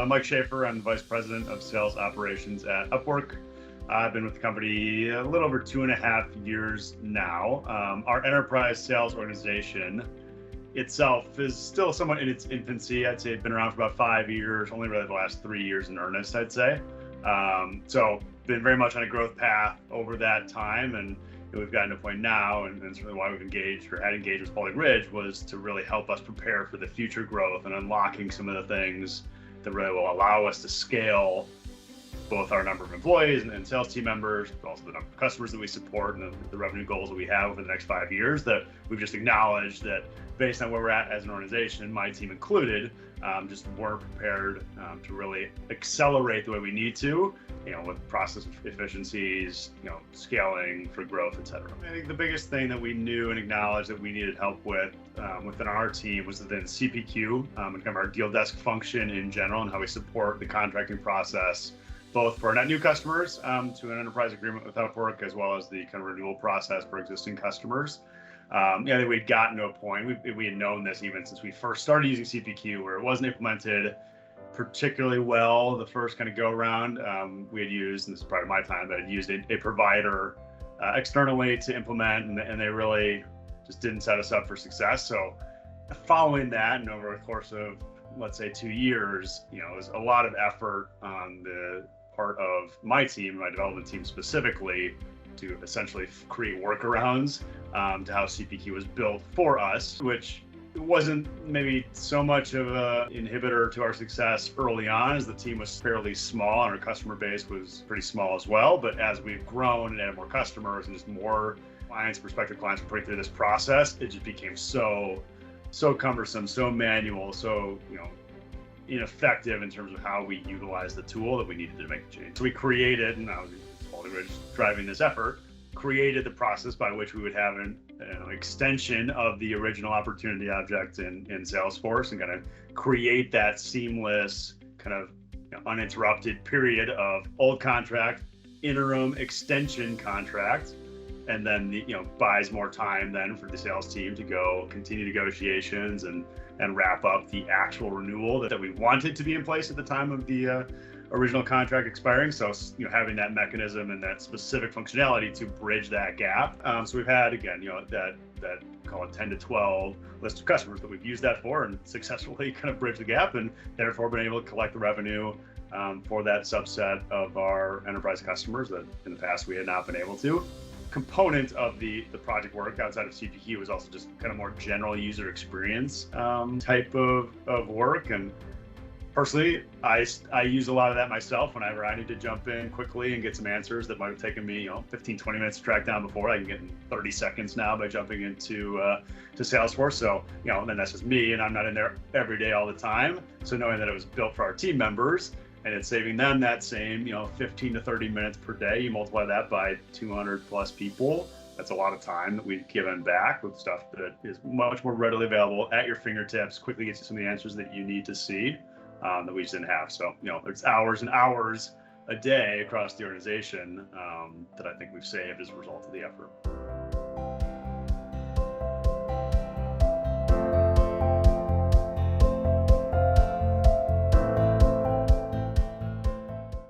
Mike Schaffer. I'm the Vice President of Sales Operations at Upwork. I've been with the company a little over 2.5 years now. Our enterprise sales organization itself is still somewhat in its infancy. I'd say it's been around for about 5 years, only really the last 3 years in earnest, I'd say. So been very much on a growth path over that time, and we've gotten to a point now, and certainly why we've engaged or had engaged with Spaulding Ridge was to really help us prepare for the future growth and unlocking some of the things that really will allow us to scale both our number of employees and sales team members, but also the number of customers that we support and the revenue goals that we have over the next 5 years. That we've just acknowledged that based on where we're at as an organization, my team included, just weren't prepared to really accelerate the way we need to, with process efficiencies, scaling for growth, et cetera. I think the biggest thing that we knew and acknowledged that we needed help with within our team was within CPQ and kind of our deal desk function in general and how we support the contracting process, both for net new customers to an enterprise agreement with Upwork, as well as the kind of renewal process for existing customers. I think we'd gotten to a point, we had known this even since we first started using CPQ, where it wasn't implemented particularly well the first kind of go around. We had used, and this is part of my time, but I'd used a provider externally to implement, and they really just didn't set us up for success. So following that, and over the course of, let's say, 2 years, it was a lot of effort on the part of my team, my development team specifically, to essentially create workarounds to how CPQ was built for us, which wasn't maybe so much of an inhibitor to our success early on, as the team was fairly small and our customer base was pretty small as well. But as we've grown and added more customers and just more clients, prospective clients were putting through this process, it just became so cumbersome, so manual, so ineffective in terms of how we utilize the tool, that we needed to make a change. So we created, and I was Spaulding Ridge driving this effort, created the process by which we would have an extension of the original opportunity object in Salesforce, and kind of create that seamless kind of uninterrupted period of old contract, interim extension contract, and then buys more time then for the sales team to go continue negotiations and wrap up the actual renewal that we wanted to be in place at the time of the original contract expiring. So having that mechanism and that specific functionality to bridge that gap. So we've had, again, that call it 10 to 12 list of customers that we've used that for and successfully kind of bridged the gap, and therefore been able to collect the revenue for that subset of our enterprise customers that in the past we had not been able to. Component of the project work outside of CPQ was also just kind of more general user experience type of work. And personally, I use a lot of that myself whenever I need to jump in quickly and get some answers that might have taken me 15, 20 minutes to track down before. I can get in 30 seconds now by jumping into to Salesforce. So, then that's just me, and I'm not in there every day all the time. So knowing that it was built for our team members, and it's saving them that same 15 to 30 minutes per day, you multiply that by 200 plus people, that's a lot of time that we've given back with stuff that is much more readily available at your fingertips, quickly gets you some of the answers that you need to see that we just didn't have. So there's hours and hours a day across the organization that I think we've saved as a result of the effort.